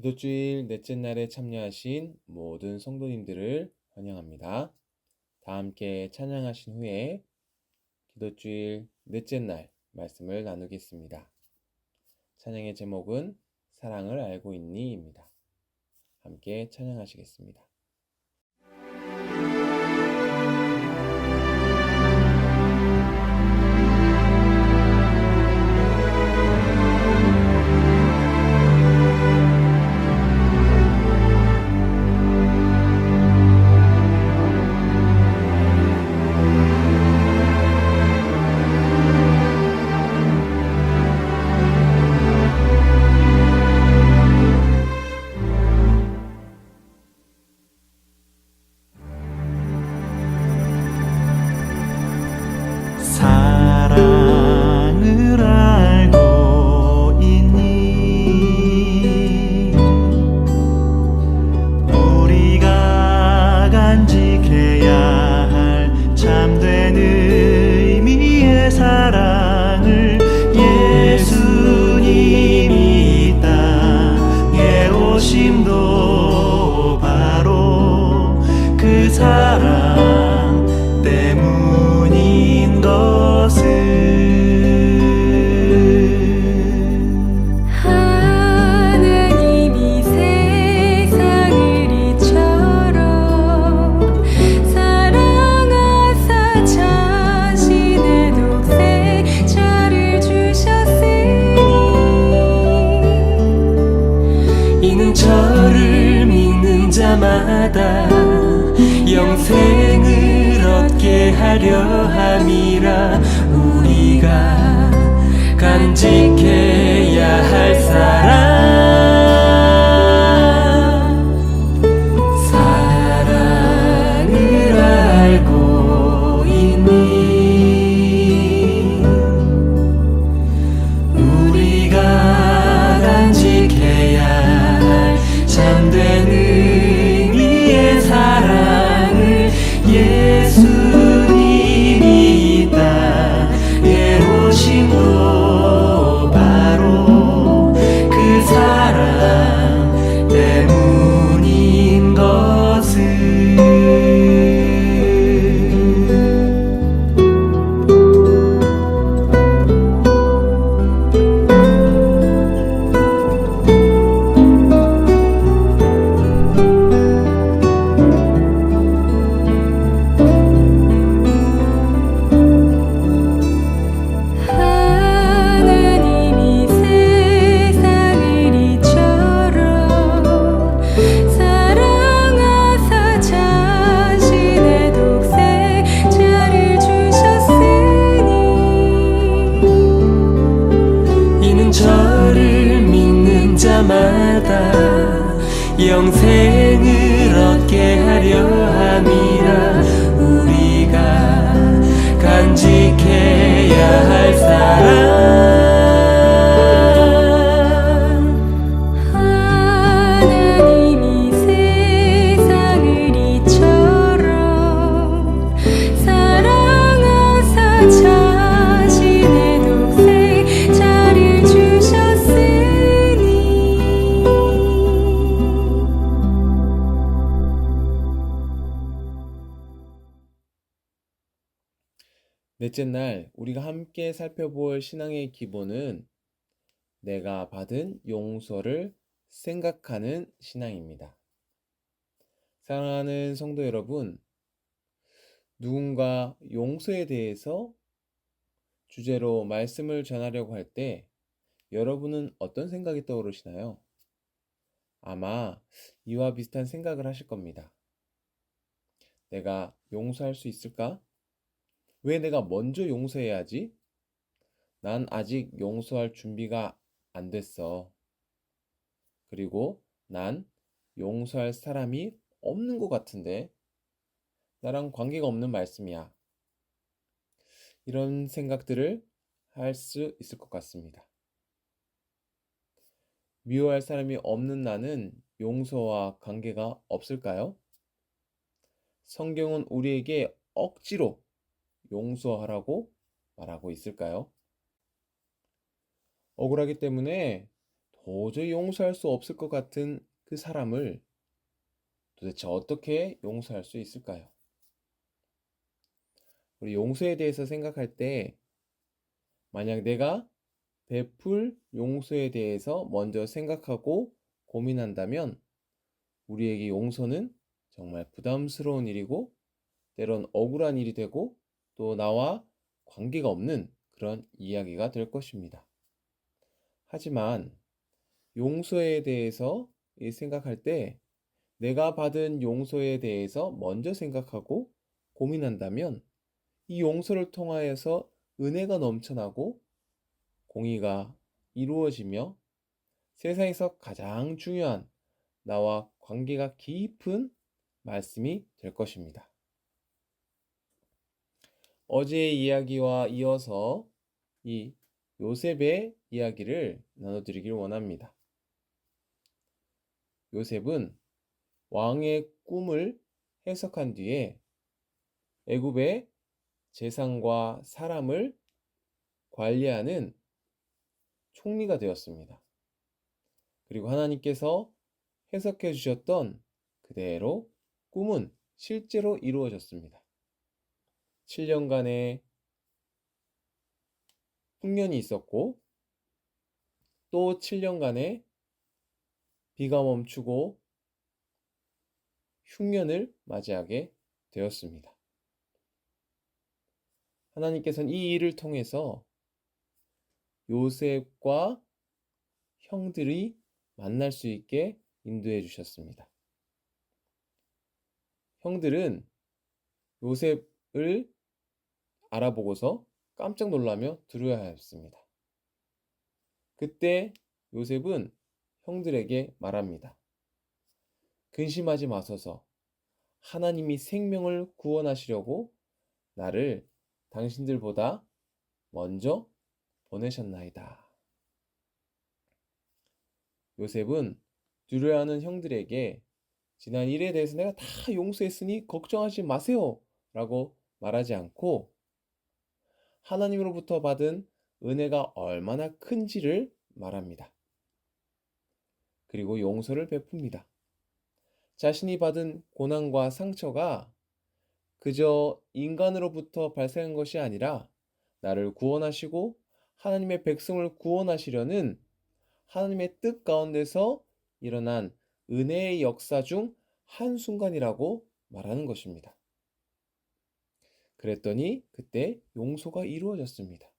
기도주일 넷째 날에 참여하신 모든 성도님들을 환영합니다. 다 함께 찬양하신 후에 기도주일 넷째 날 말씀을 나누겠습니다. 찬양의 제목은 사랑을 알고 있니입니다. 함께 찬양하시겠습니다. 사랑을 알고 있니? 우리가 간직해야 할 참된 의미의 사랑을 예수님이 이 땅에 오심도 바로 그 사랑 때문인 것을 하나님이 세상을 이처럼 사랑하사 자신의 독생자를 주셨으니 이는 저를 믿는 자마다 영생을 얻게 하려 함이라. 우리가 간직해야 할 사랑을 알고 있니? 우리가 간직해야 할 참된 의미의 사랑을 예수님이 이 땅에 오심도 바로 그 사랑 때문인 것을 하나님이 세상을 이처럼 사랑하사 자신의 독생자를 주셨으니 이는 저를 믿는 자마다 영생을 얻게 하려 함이라. 우리가 간직해야 할 사랑 하나님이 세상을 이처럼 사랑하사 자신의 독생자를 주셨으니 넷째 날 우리가 함께 살펴볼 신앙의 기본은 내가 받은 용서를 생각하는 신앙입니다. 사랑하는 성도 여러분, 누군가 용서에 대해서 주제로 말씀을 전하려고 할 때 여러분은 어떤 생각이 떠오르시나요? 아마 이와 비슷한 생각을 하실 겁니다. 내가 용서할 수 있을까? 왜 내가 먼저 용서해야 하지? 난 아직 용서할 준비가 안 됐어. 그리고 난 용서할 사람이 없는 것 같은데 나랑 관계가 없는 말씀이야. 이런 생각들을 할 수 있을 것 같습니다. 미워할 사람이 없는 나는 용서와 관계가 없을까요? 성경은 우리에게 억지로 용서하라고 말하고 있을까요? 억울하기 때문에 도저히 용서할 수 없을 것 같은 그 사람을 도대체 어떻게 용서할 수 있을까요? 우리 용서에 대해서 생각할 때 만약 내가 베풀 용서에 대해서 먼저 생각하고 고민한다면 우리에게 용서는 정말 부담스러운 일이고 때론 억울한 일이 되고 또 나와 관계가 없는 그런 이야기가 될 것입니다. 하지만 용서에 대해서 생각할 때 내가 받은 용서에 대해서 먼저 생각하고 고민한다면 이 용서를 통하여서 은혜가 넘쳐나고 공의가 이루어지며 세상에서 가장 중요한 나와 관계가 깊은 말씀이 될 것입니다. 어제의 이야기와 이어서 이 요셉의 이야기를 나눠드리길 원합니다. 요셉은 왕의 꿈을 해석한 뒤에 애굽의 재산과 사람을 관리하는 총리가 되었습니다. 그리고 하나님께서 해석해 주셨던 그대로 꿈은 실제로 이루어졌습니다. 7년간의 풍년이 있었고 또 7년간의 비가 멈추고 흉년을 맞이하게 되었습니다. 하나님께서는 이 일을 통해서 요셉과 형들이 만날 수 있게 인도해 주셨습니다. 형들은 요셉을 알아보고서 깜짝 놀라며 두려워하였습니다. 그때 요셉은 형들에게 말합니다. 근심하지 마소서. 하나님이 생명을 구원하시려고 나를 당신들보다 먼저 보내셨나이다. 요셉은 두려워하는 형들에게 지난 일에 대해서 내가 다 용서했으니 걱정하지 마세요 라고 말하지 않고 하나님으로부터 받은 은혜가 얼마나 큰지를 말합니다. 그리고 용서를 베풉니다. 자신이 받은 고난과 상처가 그저 인간으로부터 발생한 것이 아니라 나를 구원하시고 하나님의 백성을 구원하시려는 하나님의 뜻 가운데서 일어난 은혜의 역사 중 한순간이라고 말하는 것입니다. 그랬더니 그때 용서가 이루어졌습니다.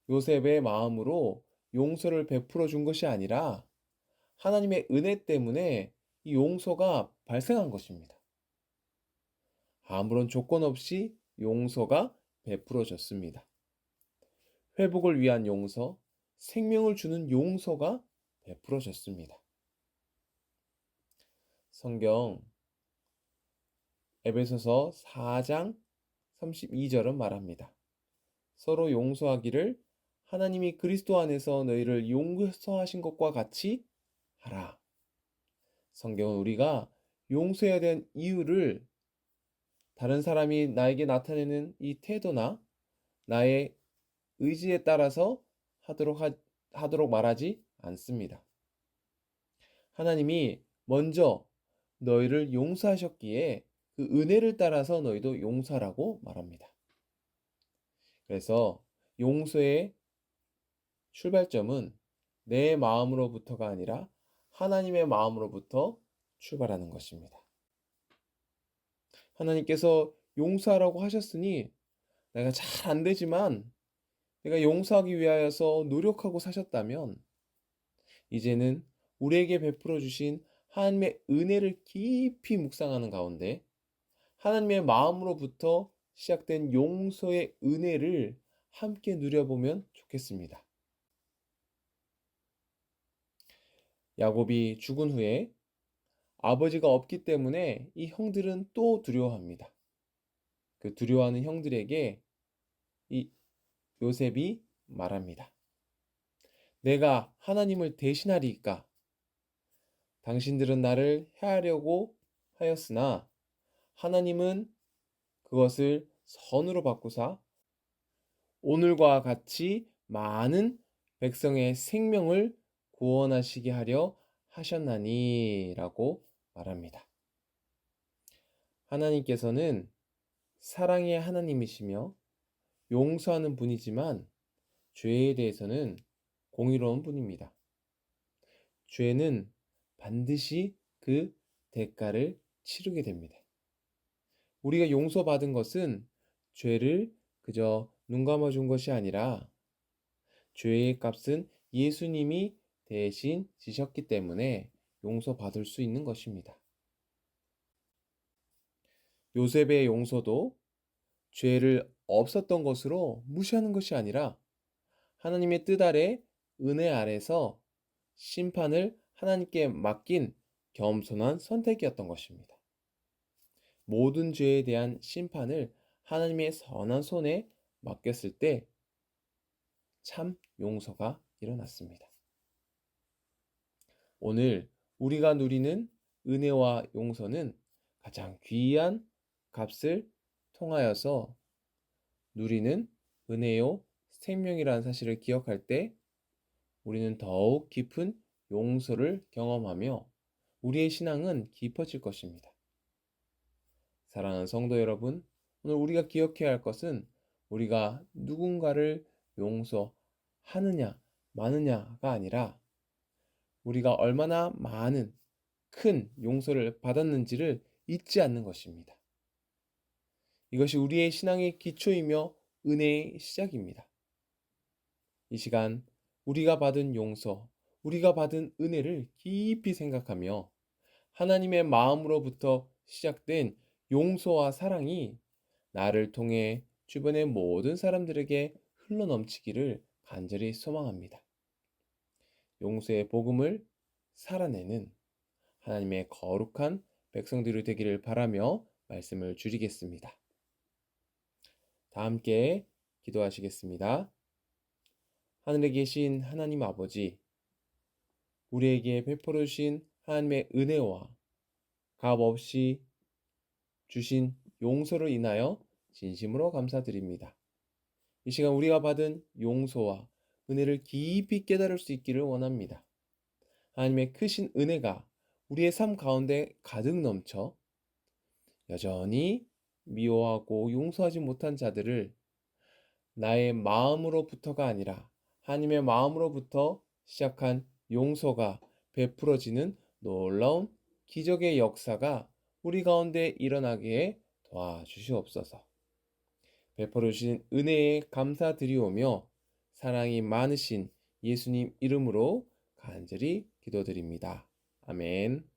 요셉의 마음으로 용서를 베풀어 준 것이 아니라 하나님의 은혜 때문에 이 용서가 발생한 것입니다. 아무런 조건 없이 용서가 베풀어졌습니다. 회복을 위한 용서, 생명을 주는 용서가 베풀어졌습니다. 성경 에베소서 4장 32절은 말합니다. 서로 용서하기를 하나님이 그리스도 안에서 너희를 용서하신 것과 같이 하라. 성경은 우리가 용서해야 되는 이유를 다른 사람이 나에게 나타내는 이 태도나 나의 의지에 따라서 하도록 말하지 않습니다. 하나님이 먼저 너희를 용서하셨기에 그 은혜를 따라서 너희도 용서하라고 말합니다. 그래서 용서의 출발점은 내 마음으로부터가 아니라 하나님의 마음으로부터 출발하는 것입니다. 하나님께서 용서하라고 하셨으니 내가 잘 안 되지만 내가 용서하기 위하여서 노력하고 사셨다면 이제는 우리에게 베풀어 주신 하나님의 은혜를 깊이 묵상하는 가운데 하나님의 마음으로부터 시작된 용서의 은혜를 함께 누려보면 좋겠습니다. 야곱이 죽은 후에 아버지가 없기 때문에 이 형들은 또 두려워합니다. 그 두려워하는 형들에게 이 요셉이 말합니다. 내가 하나님을 대신하리이까? 당신들은 나를 해하려고 하였으나 하나님은 그것을 선으로 바꾸사 오늘과 같이 많은 백성의 생명을 구원하시게 하려 하셨나니 라고 말합니다. 하나님께서는 사랑의 하나님이시며 용서하는 분이지만 죄에 대해서는 공의로운 분입니다. 죄는 반드시 그 대가를 치르게 됩니다. 우리가 용서받은 것은 죄를 그저 눈 감아준 것이 아니라 죄의 값은 예수님이 대신 지셨기 때문에 용서받을 수 있는 것입니다. 요셉의 용서도 죄를 없었던 것으로 무시하는 것이 아니라 하나님의 뜻 아래 은혜 아래서 심판을 하나님께 맡긴 겸손한 선택이었던 것입니다. 모든 죄에 대한 심판을 하나님의 선한 손에 맡겼을 때 참 용서가 일어났습니다. 오늘 우리가 누리는 은혜와 용서는 가장 귀한 값을 통하여서 누리는 은혜요 생명이라는 사실을 기억할 때 우리는 더욱 깊은 용서를 경험하며 우리의 신앙은 깊어질 것입니다. 사랑하는 성도 여러분, 오늘 우리가 기억해야 할 것은 우리가 누군가를 용서하느냐 마느냐가 아니라 우리가 얼마나 많은 큰 용서를 받았는지를 잊지 않는 것입니다. 이것이 우리의 신앙의 기초이며 은혜의 시작입니다. 이 시간 우리가 받은 용서, 우리가 받은 은혜를 깊이 생각하며 하나님의 마음으로부터 시작된 용서와 사랑이 나를 통해 주변의 모든 사람들에게 흘러넘치기를 간절히 소망합니다. 용서의 복음을 살아내는 하나님의 거룩한 백성들이 되기를 바라며 말씀을 줄이겠습니다. 다 함께 기도하시겠습니다. 하늘에 계신 하나님 아버지, 우리에게 베풀어 주신 하나님의 은혜와 값없이 주신 용서로 인하여 진심으로 감사드립니다. 이 시간 우리가 받은 용서와 은혜를 깊이 깨달을 수 있기를 원합니다. 하나님의 크신 은혜가 우리의 삶 가운데 가득 넘쳐 여전히 미워하고 용서하지 못한 자들을 나의 마음으로부터가 아니라 하나님의 마음으로부터 시작한 용서가 베풀어지는 놀라운 기적의 역사가 우리 가운데 일어나게 도와주시옵소서. 베풀어 주신 은혜에 감사드리오며 사랑이 많으신 예수님 이름으로 간절히 기도드립니다. 아멘.